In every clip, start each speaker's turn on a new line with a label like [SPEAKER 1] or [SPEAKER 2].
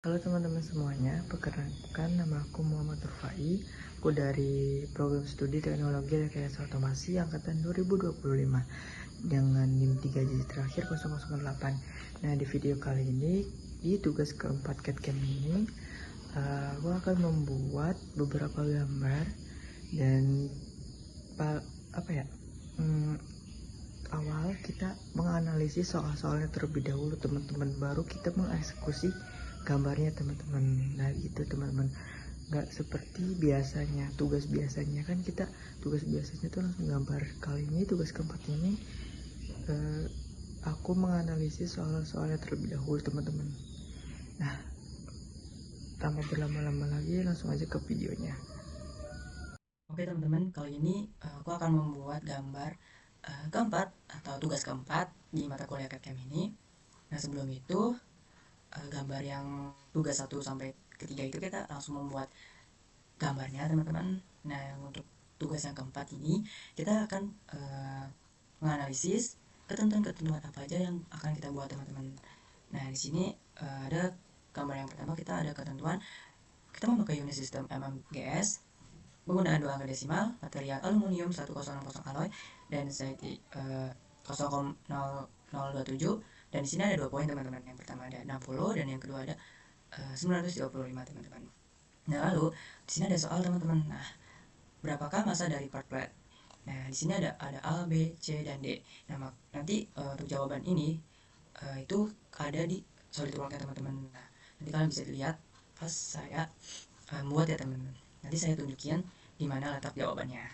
[SPEAKER 1] Halo teman-teman semuanya, perkenalkan nama aku Muhammad Rufai. Aku dari program studi teknologi rekayasa otomasi angkatan 2025 dengan NIM 3 digit terakhir 008. Nah, di video kali ini di tugas keempat CAD-CAM ini aku akan membuat beberapa gambar dan awal kita menganalisis soal-soalnya terlebih dahulu teman-teman, baru kita mengeksekusi gambarnya teman-teman. Nah gitu teman-teman, nggak seperti biasanya tugas biasanya kan kita tugas biasanya tuh langsung gambar. Kali ini tugas keempat ini aku menganalisis soal-soalnya terlebih dahulu teman-teman. Nah, tanpa berlama-lama lagi langsung aja ke videonya.
[SPEAKER 2] Oke teman-teman, kali ini aku akan membuat gambar keempat atau tugas keempat di mata kuliah CAD-CAM ini. Nah sebelum itu, gambar yang tugas 1 sampai ketiga itu kita langsung membuat gambarnya teman-teman. Nah untuk tugas yang keempat ini kita akan menganalisis ketentuan-ketentuan apa aja yang akan kita buat teman-teman. Nah di sini ada gambar yang pertama, kita ada ketentuan kita memakai unit sistem MMGS menggunakan 2 angka desimal, material aluminium 1060 alloy dan density 0,0027. Dan di sini ada 2 poin teman-teman. Yang pertama ada 60 dan yang kedua ada 935 teman-teman. Nah lalu di sini ada soal teman-teman. Nah berapakah masa dari part plate? Nah di sini ada A, B, C dan D. Nah nanti untuk jawaban ini itu ada di SolidWorks ya teman-teman. Nah nanti kalian bisa dilihat pas saya membuat ya teman-teman. Nanti saya tunjukin di mana letak jawabannya.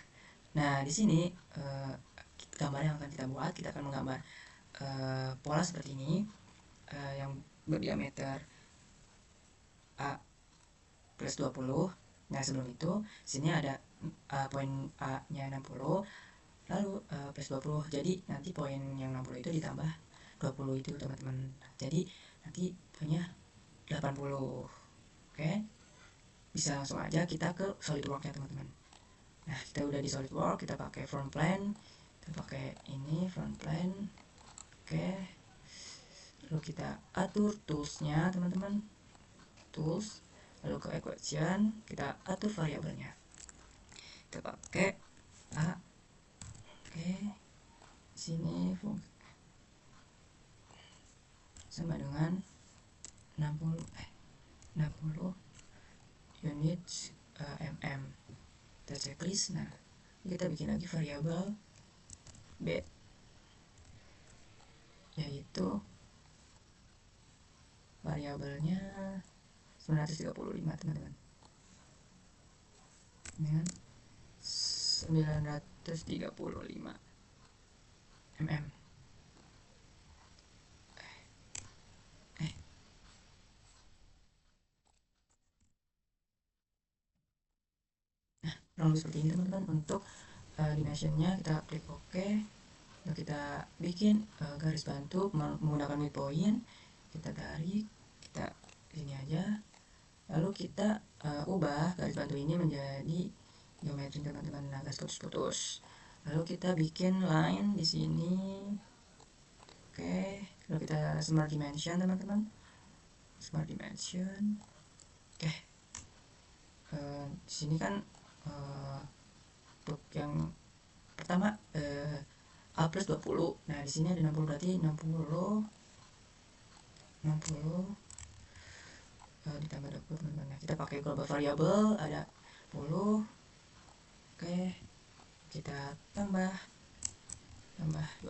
[SPEAKER 2] Nah, di sini gambar yang akan kita buat, kita akan menggambar pola seperti ini yang berdiameter A plus 20. Nah, sebelum itu, sini ada poin A-nya 60, lalu plus 20. Jadi, nanti poin yang 60 itu ditambah 20 itu, teman-teman. Jadi, nanti poinnya 80. Oke? Bisa langsung aja kita ke SolidWorks ya, teman-teman. Nah kita udah di SolidWorks, kita pakai front plane, kita pakai ini front plane. Oke, lalu kita atur toolsnya teman-teman, tools, lalu ke equation, kita atur variabelnya, kita pakai A. Oke, sini sama dengan 60 unit mm. Kita checklist. Nah kita bikin lagi variabel B, yaitu variabelnya 935 teman-teman, dengan 935 mm. Kurang lebih seperti ini teman-teman. Untuk dimensionnya kita klik OK. Lalu kita bikin garis bantu menggunakan midpoint, kita tarik, kita sini aja. Lalu kita ubah garis bantu ini menjadi geometri teman-teman, agak putus-putus. Lalu kita bikin line di sini. Oke, lalu kita smart dimension teman-teman, smart dimension. Oke, di sini kan untuk yang pertama A plus 20. Nah di sini ada 60, berarti 60 ditambah 20 teman-teman. Nah, kita pakai global variable ada 10. Oke, kita tambah 20,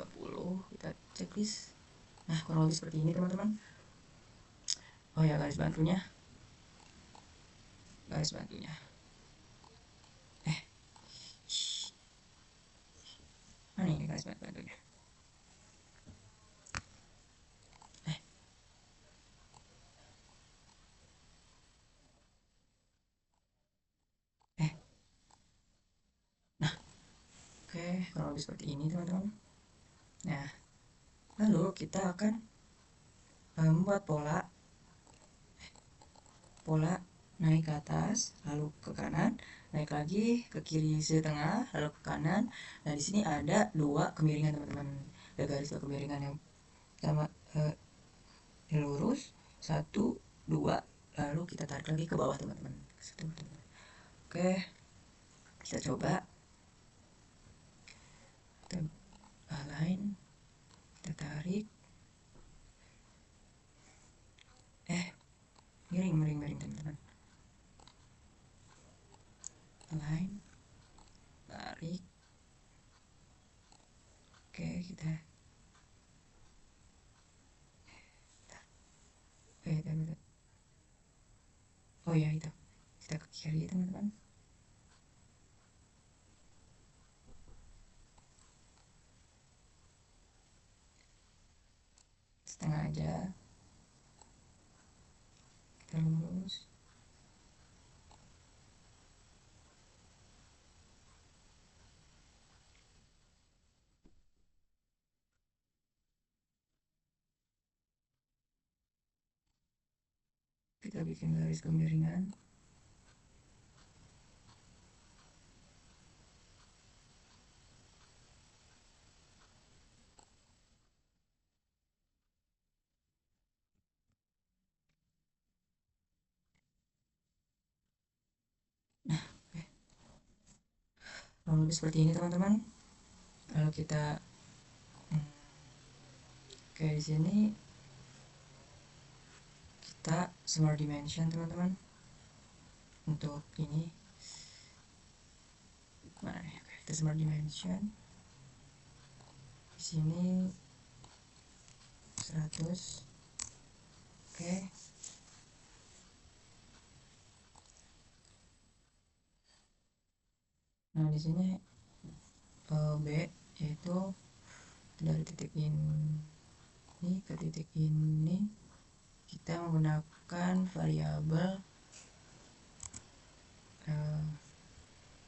[SPEAKER 2] kita checklist. Nah kurang lebih seperti ini teman-teman. Oh ya, garis bantunya mana ini garis bantunya? Nah oke, kurang lebih seperti ini teman-teman. Nah lalu kita akan membuat pola naik ke atas, lalu ke kanan, naik lagi ke kiri setengah, lalu ke kanan. Nah di sini ada 2 kemiringan teman-teman, ada garis 2 kemiringan. Yang pertama lurus 1, 2, lalu kita tarik lagi ke bawah teman-teman. Oke, kita coba kita align, kita tarik, miring teman-teman. Align, tarik. Oke, kita oh ya, itu kita ke kiri teman-teman. Setengah aja, kita lurus. Kita bikin garis kemiringan. Lalu seperti ini teman-teman. Lalu kita kayak di sini kita smart dimension teman-teman. Untuk ini mana ya? Kita smart dimension. Di sini 100. Oke. Nah, di sini B yaitu dari titik ini ke titik ini kita menggunakan variabel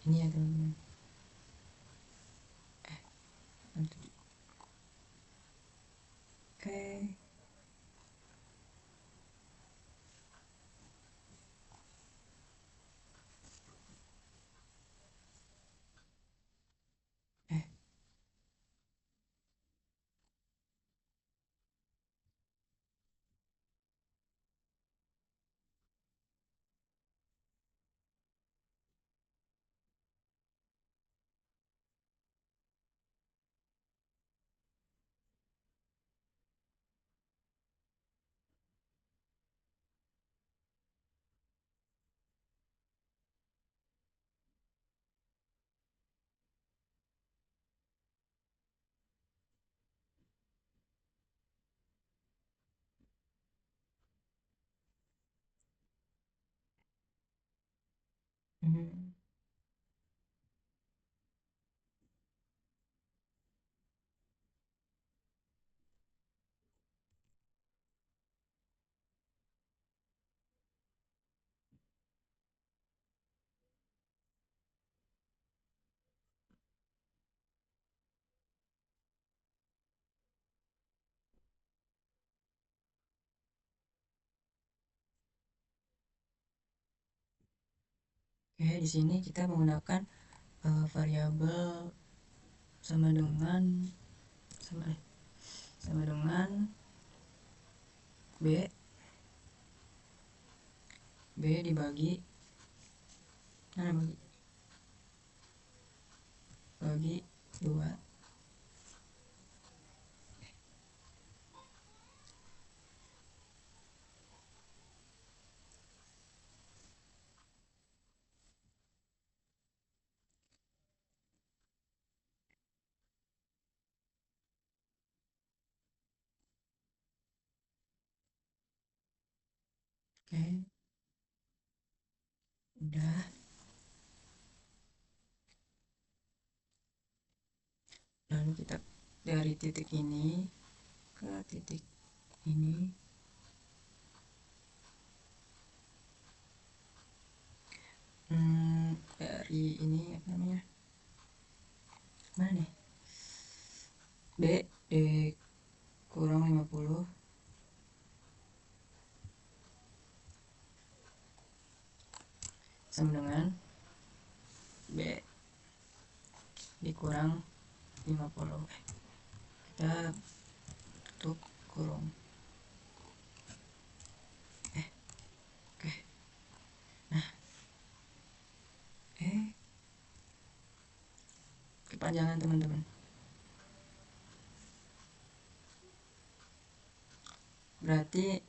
[SPEAKER 2] ini ya teman-teman. Oke. Oke, di sini kita menggunakan variabel sama dengan B dibagi bagi 2. Oke, udah. Lalu kita dari titik ini ke titik ini dari ini apa namanya, mana nih, B kurang 50 sama dengan B dikurang 50. Kita tutup kurung. Oke. kepanjangan teman-teman. Berarti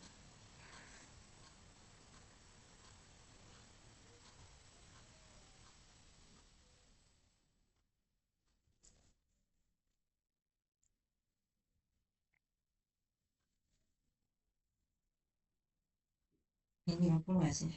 [SPEAKER 2] ini 50 gak sih?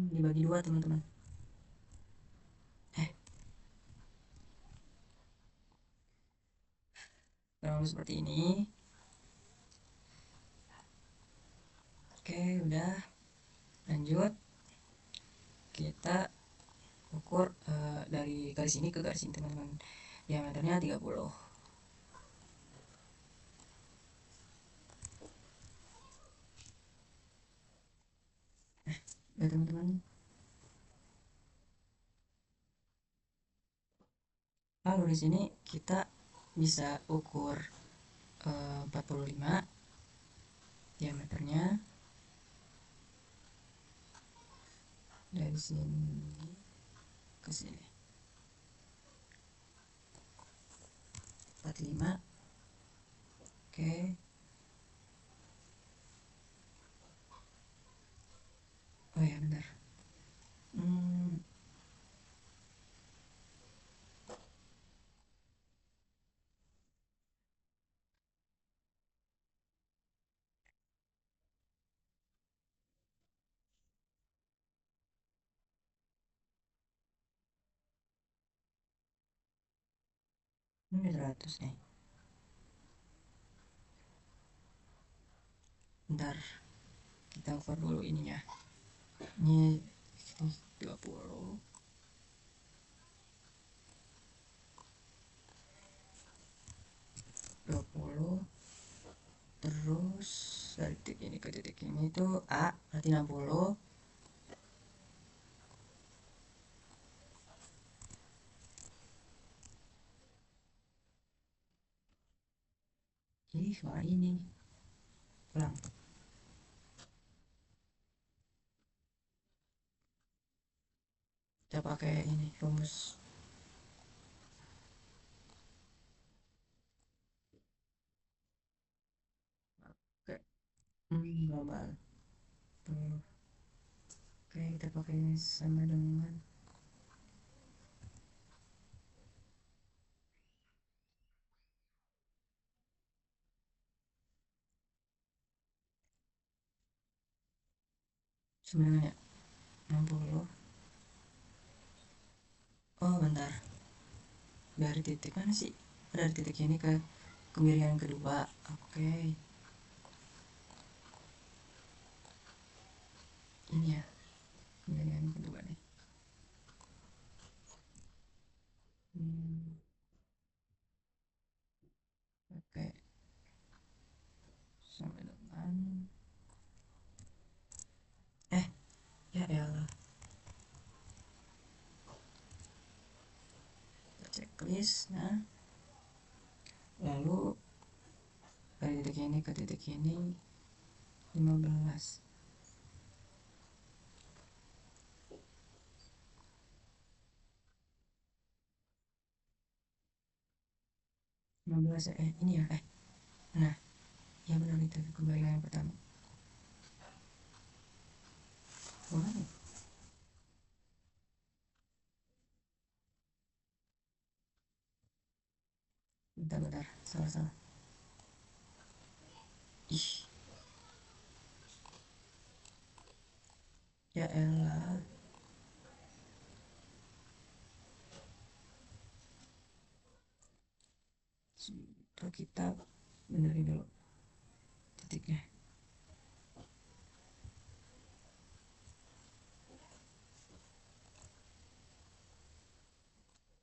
[SPEAKER 2] Dibagi dua teman-teman. Kurang lebih seperti ini. Oke, udah. Lanjut. Kita ukur dari garis ini ke garis ini teman-teman. Diameternya 30. Ya teman-teman. Lalu di sini kita bisa ukur 45 diameternya dari sini ke sini. 45. Oke. Oh ya bentar. Ini 100 nih. Bentar. Kita ukur dulu ininya. Ini 20. Terus dari titik ini ke titik ini tuh A berarti 60. Ih, suara ini ulang. Kita pakai ini rumus. Oke. Global. Tuh. Oke, kita pakai sama dengan sebenarnya 60. Oh bentar, dari titik mana sih? Dari titik ini ke kemiringan kedua. Oke, ini ya kemiringan kedua nih. Oke, sama dengan ya elah, kita checklist. Nah, lalu dari titik ini ke titik ini 15. 15 ya, ini ya, nah ya benar itu kembali yang pertama. Wow. Bentar, salah. Ih, ya elah. Terus kita benerin dulu titiknya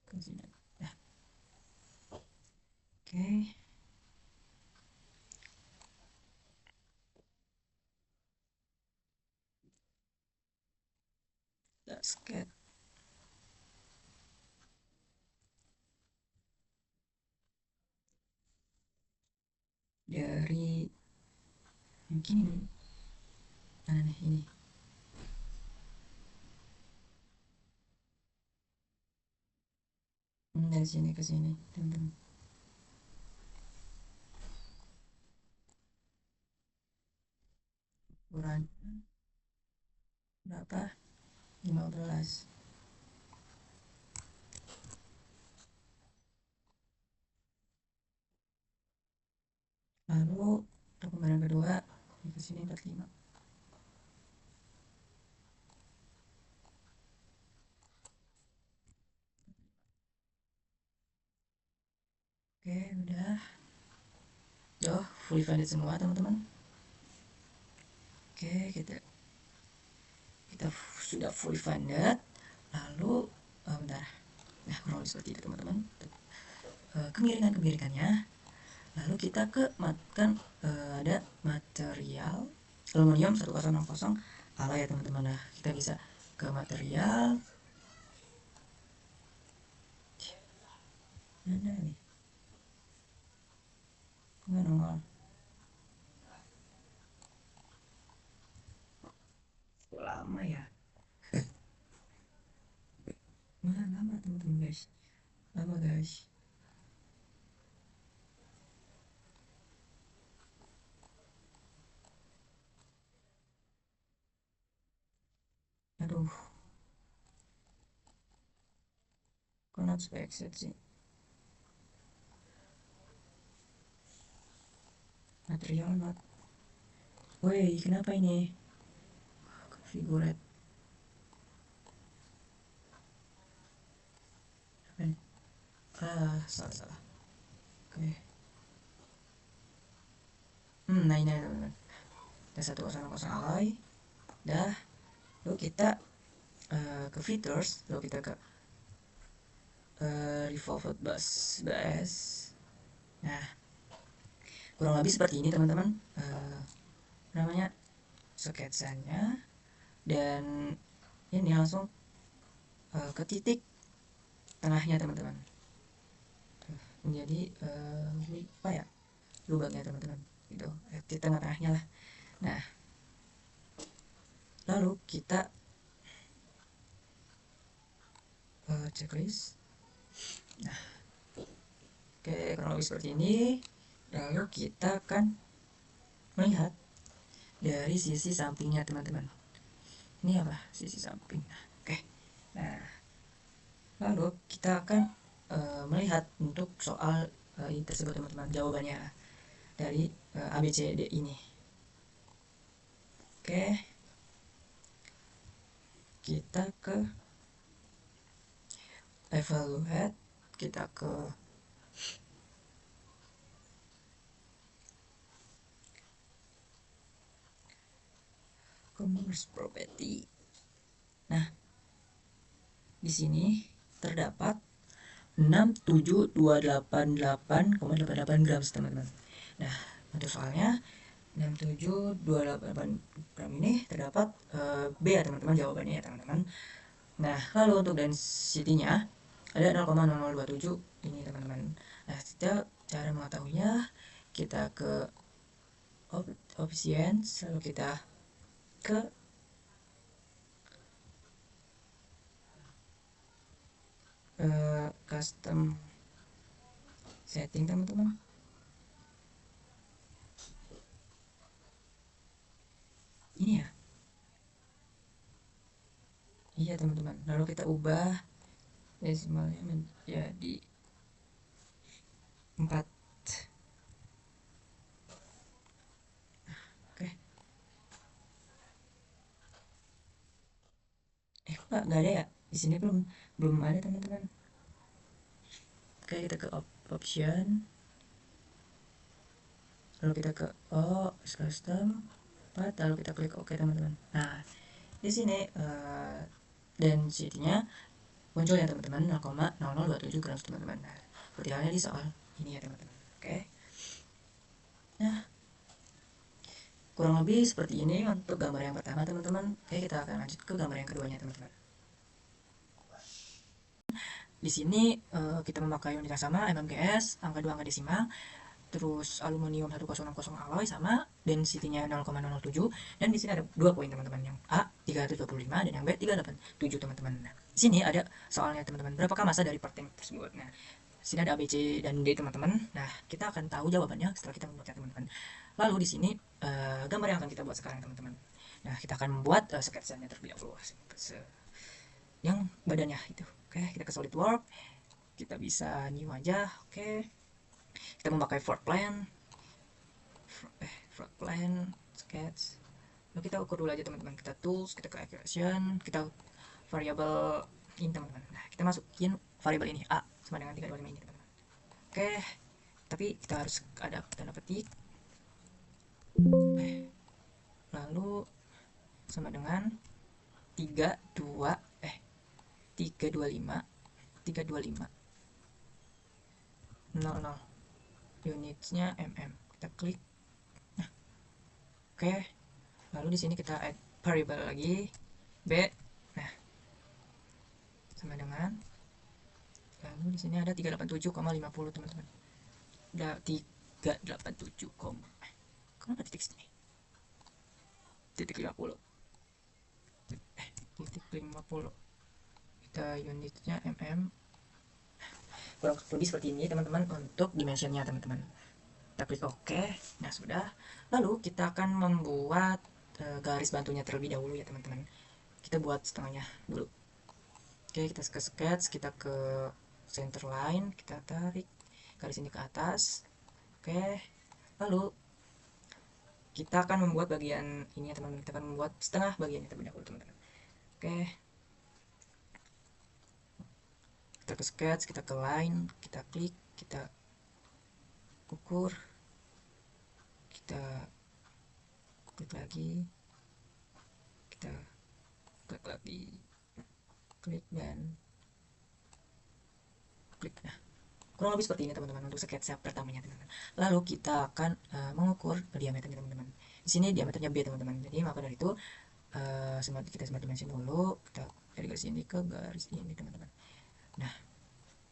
[SPEAKER 2] ke sini. Oke, That's good. Dari mungkin ini mana nih ini. Dari sini ke sini, teman-teman. Ukuran berapa? 15. Lalu untuk gambaran kedua ini ke sini 45. Oke, udah. Fully funded semua, teman-teman. Oke, kita sudah fully funded. Lalu bentar. Nah, kurang lebih seperti itu, teman-teman. Kemiringan-kemiringannya. Lalu kita kan ada material aluminium 1060 alloy ya, teman-teman. Nah, kita bisa ke material. Mana nih? Nggak nongol. Lama ya. Lama teman-teman, guys. Lama, guys. Aduh, kok not expected sih. Material not. Woi, kenapa ini? Figuret. Apa ini? Salah. Oke. Nah ini teman-teman. Ada 1060 alloy. Dah. Lalu kita ke features. Lalu kita ke revolved bus. Nah, kurang lebih seperti ini, teman-teman. Namanya sketsanya. Dan ini langsung ke titik tengahnya, teman-teman. Menjadi apa ya, lubangnya, teman-teman, gitu, di tengah-tengahnya lah. Nah, lalu kita checklist. Nah, oke, kurang lebih seperti ini. Lalu kita akan melihat dari sisi sampingnya, teman-teman. Ini apa? Sisi samping. Nah, oke. Nah, lalu kita akan melihat untuk soal ini tersebut, teman-teman, jawabannya dari ABCD ini. Oke, kita ke evaluate, kita ke commerce property. Nah, di sini terdapat 67288,88 gram, teman-teman. Nah, untuk soalnya 67288 gram ini terdapat B ya, teman-teman, jawabannya ya, teman-teman. Nah, lalu untuk density-nya ada 0,0027 ini, teman-teman. Nah, kita cara mengetahuinya, kita ke options, lalu kita ke custom setting, teman-teman. Ini ya, iya, teman-teman. Lalu kita ubah desimalnya menjadi 4. Oke. Kok nggak ada ya? Di sini belum ada, teman-teman. Oke, kita ke option. Lalu kita ke custom 4, lalu kita klik OK, teman-teman. Nah, di sini density-nya muncul ya, teman-teman, 0,0027 gram, teman-teman. Nah, seperti halnya di soal ini ya, teman-teman. Oke. Nah, kurang lebih seperti ini untuk gambar yang pertama, teman-teman. Oke, kita akan lanjut ke gambar yang keduanya, teman-teman. Di sini kita memakai unit yang sama, mmgs, angka 2 angka desimal, terus aluminium 1060 alloy sama, density-nya 0,007, dan di sini ada 2 poin teman-teman, yang A 325 dan yang B 387 teman-teman. Nah, di sini ada soalnya teman-teman, berapakah masa dari part tank tersebut. Nah, di sini ada A, B, C, dan D teman-teman. Nah, kita akan tahu jawabannya setelah kita membaca teman-teman. Lalu di sini gambar yang akan kita buat sekarang teman-teman. Nah, kita akan membuat sketsanya terlebih dahulu, yang badannya itu. Oke, kita ke SolidWorks, kita bisa new aja. Oke, kita memakai floor plan, sketch. Lalu kita ukur dulu aja teman-teman, kita tools, kita ke equation, kita variable ini teman-teman. Nah, kita masukin variable ini A sama dengan 325 ini teman-teman. Oke, tapi kita harus ada tanda petik, lalu sama dengan 325 00 unitsnya mm, kita klik. Nah, oke, lalu di sini kita add variable lagi b. Nah, sama dengan, lalu di sini ada 387,50 teman-teman. Ada 387, kenapa titik sini, titik 50, titik 50, kita unitnya mm, kurang lebih seperti ini teman-teman untuk dimensionnya teman-teman. Kita klik OK. Nah, sudah. Lalu kita akan membuat garis bantunya terlebih dahulu ya teman-teman. Kita buat setengahnya dulu. Oke, kita ke sketch, kita ke center line, kita tarik garis ini ke atas. Oke, lalu kita akan membuat bagian ini ya teman-teman. Kita akan membuat setengah bagian ini terlebih dahulu teman-teman. Oke, kita ke sketch, kita ke line, kita klik, kita ukur, kita klik lagi, kita klik lagi, klik dan klik. Nah, kurang lebih seperti ini teman-teman untuk sketsa pertamanya teman-teman. Lalu kita akan mengukur diameternya teman-teman. Di sini diameternya B teman-teman. Jadi maka dari itu kita smart dimension dulu, kita dari garis ini ke garis ini teman-teman. Nah,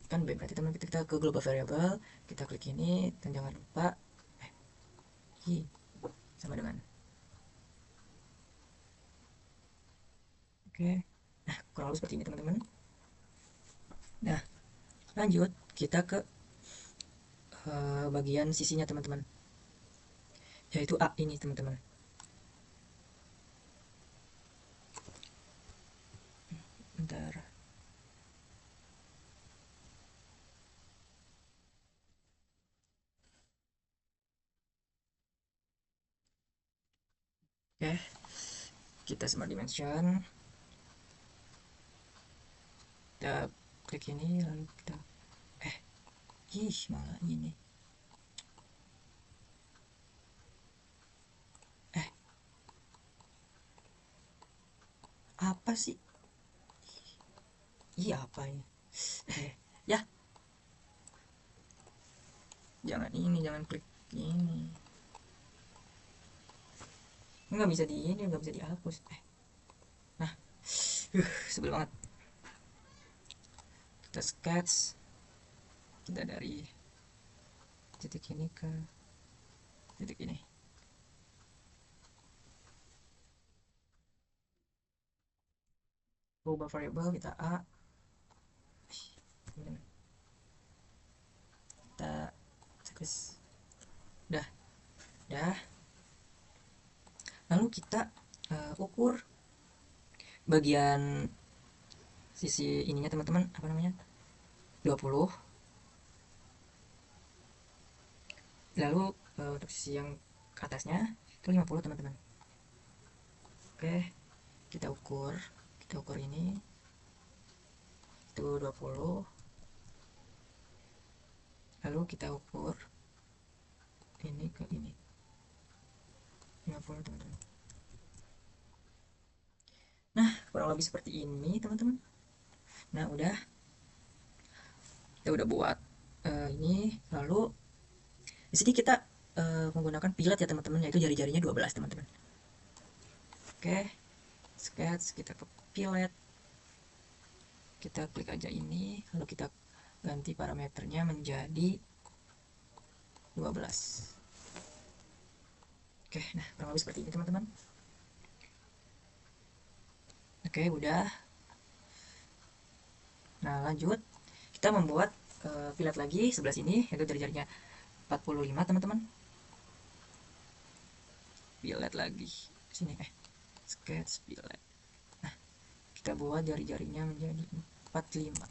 [SPEAKER 2] kan B berarti teman-teman, kita ke global variable, kita klik ini dan jangan lupa I sama dengan. Oke, nah kurang lebih seperti ini teman-teman. Nah, lanjut kita ke bagian sisinya teman-teman, yaitu A ini teman-teman. Bentar. Oke, kita smart dimension, kita klik ini, lalu kita malah ini apa sih, iya apa ini ya, jangan ini, jangan klik ini, nggak bisa di ini, nggak bisa dihapus. Nah, sebel banget. Kita sketch, kita dari titik ini ke titik ini. Ubah variable kita A, kita sketch, dah. Lalu kita ukur bagian sisi ininya teman-teman, apa namanya, 20. Lalu untuk sisi yang ke atasnya itu 50 teman-teman. Oke, kita ukur ini itu 20. Lalu kita ukur ini ke ini 50 teman-teman. Nah, kurang lebih seperti ini teman-teman. Nah, kita udah buat ini. Lalu di sini kita menggunakan pilot ya teman-teman, yaitu jari-jarinya 12 teman-teman. Oke, sketch, kita ke pilot, kita klik aja ini, lalu kita ganti parameternya menjadi 12. Oke, nah kurang lebih seperti ini teman-teman. Oke, udah. Nah, lanjut kita membuat fillet lagi sebelah sini, yaitu jari-jarinya 45 teman-teman. Fillet lagi sini, sketch fillet. Nah, kita buat jari-jarinya menjadi 45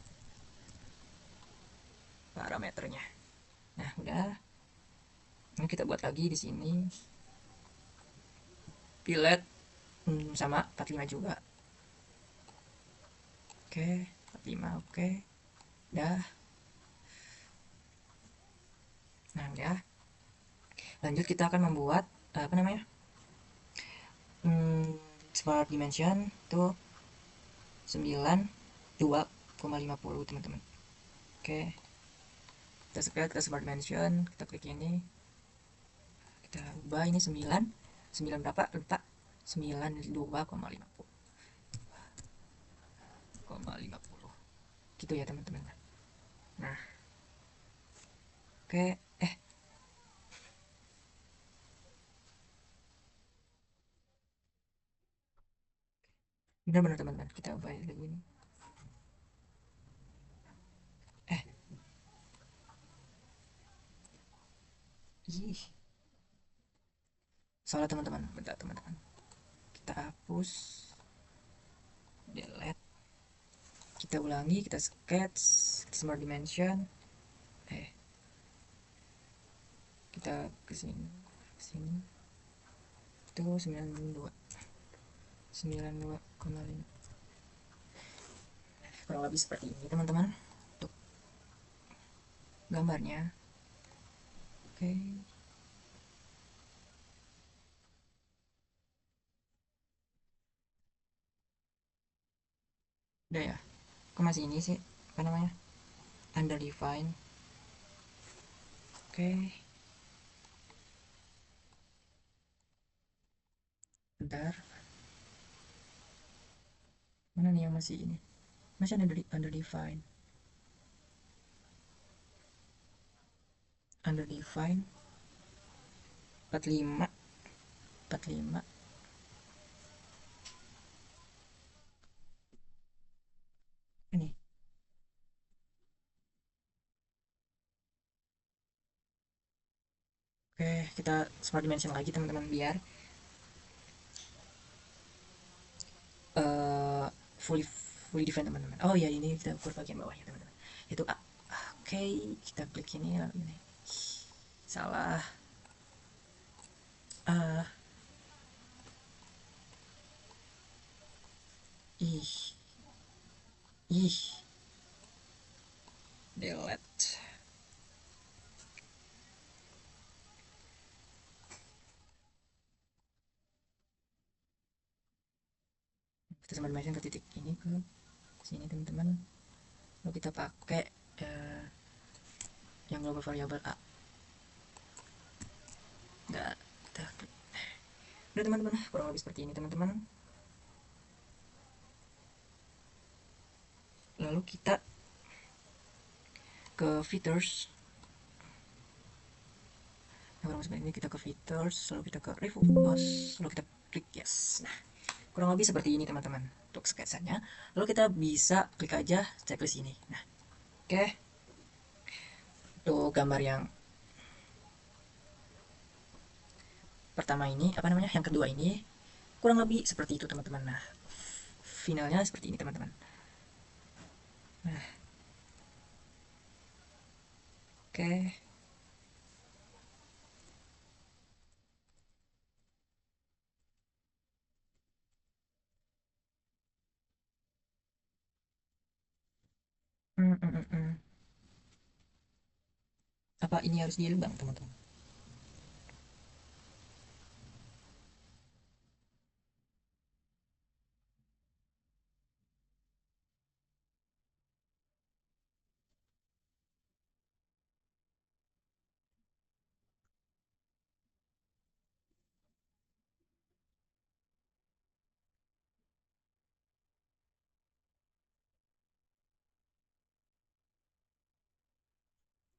[SPEAKER 2] parameternya. Nah, udah. Ini kita buat lagi di sini fillet sama 45 juga. Oke, 45, oke. Dah. Nah, udah. Lanjut kita akan membuat apa namanya? Smart dimension tuh 92,50 teman-teman. Oke. Kita sekarang kita smart dimension, kita klik ini. Kita ubah ini 9. 9 berapa? Lupa. 92,50. Gitu ya teman-teman. Nah, oke. Benar-benar teman-teman, kita ubah lagi ini. Ih, salah teman-teman. Bentar teman-teman. Kita hapus, delete. Kita ulangi, kita sketch, smart dimension. Kita ke sini. Itu 92. 92,5. Kurang lebih seperti ini teman-teman untuk gambarnya. Oke. Udah ya. Kok masih ini sih? Apa namanya? Under define. Oke. Bentar. Mana nih yang masih ini? Masih under define. Under define 45. 45. Ini. Oke, kita smart dimension lagi teman-teman biar uh, fully fully define teman-teman. Oh ya, ini kita ukur bagian bawahnya teman-teman. Itu A. Oke, kita klik ini lalu ini. Salah. Ah, ih. Ih. Delete. Kita smart dimension ke titik ini ke sini teman-teman. Lalu kita pakai yang global variable A. Udah, kita klik. Udah teman-teman, kurang lebih seperti ini teman-teman. Lalu kita ke features. Nah, kurang lebih seperti ini, kita ke features, lalu kita ke refocus, lalu kita klik yes. Nah, kurang lebih seperti ini teman-teman untuk sketsanya. Lalu kita bisa klik aja checklist ini. Nah, oke. Untuk gambar yang pertama ini, apa namanya? Yang kedua ini kurang lebih seperti itu teman-teman. Nah, finalnya seperti ini teman-teman. Nah, oke. Hmm, hmm, hmm, hmm. Apa ini harus dilubang teman-teman?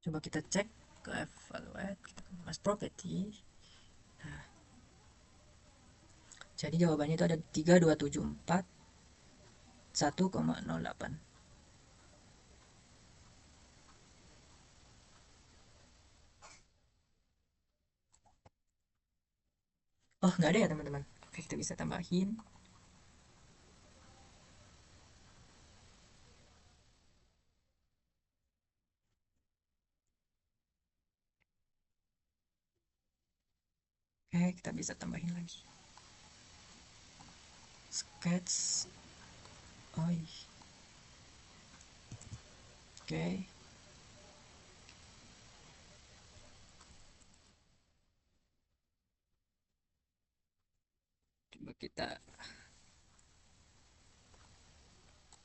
[SPEAKER 2] Coba kita cek ke evaluate, kita ke mas property. Nah, jadi jawabannya itu ada 3274 1,08. Oh, nggak ada ya teman-teman. Oke, kita bisa tambahin. Oke, kita bisa tambahin lagi. Sketch. Oh, oke. Coba kita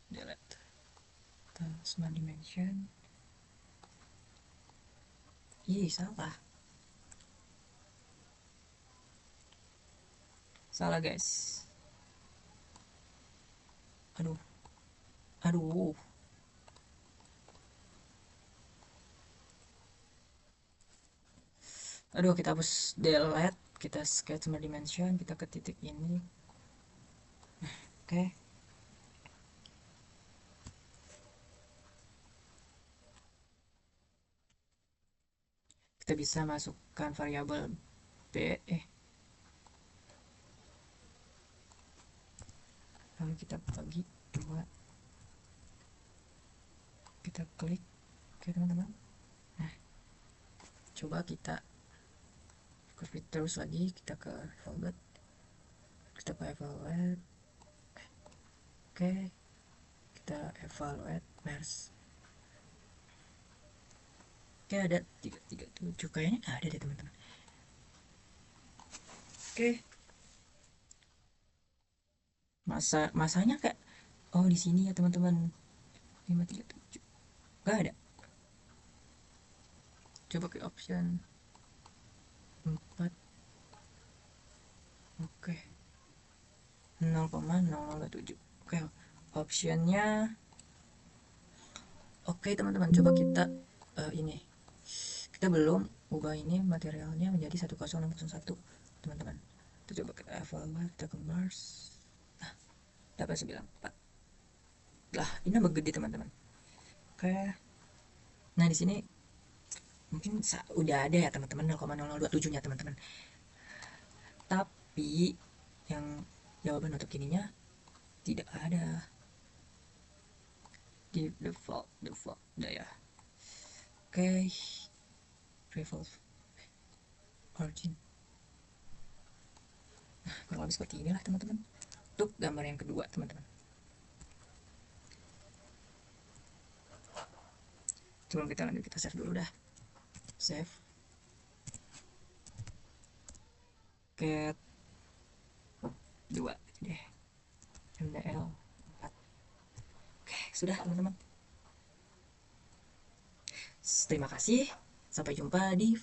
[SPEAKER 2] delete. Smart dimension. Ih, salah. Salah, guys. Aduh. Aduh. Aduh, kita hapus delete. Kita sketch smart dimension. Kita ke titik ini. Oke. Kita bisa masukkan variabel B. Lalu kita bagi 2. Kita klik. Oke, teman-teman. Nah, coba kita copy terus lagi. Kita ke evaluate. Kita ke evaluate. Oke. Kita evaluate merge. Oke, ada 337. Kayaknya nggak ada deh, teman-teman. Oke. Masanya kayak, oh di sini ya teman-teman, 537 nggak ada. Coba ke option 4. Oke, 0,027. Oke, optionnya oke teman-teman. Coba kita ini kita belum ubah ini materialnya menjadi 10601 teman-teman. Kita coba kita evaluate, kita ke Mars. Nah, 894 lah, ini nambah gede teman-teman. Oke, nah di sini mungkin udah ada ya teman-teman 0,0027 nya teman-teman, tapi yang jawaban untuk ininya tidak ada di default udah ya. Oke, revolve origin. Nah, kurang lebih seperti inilah teman-teman untuk gambar yang kedua teman-teman. Coba kita lanjut, kita save dulu dah. Save cat 2 deh, MDL 4. Oke, sudah teman-teman. Terima kasih, sampai jumpa di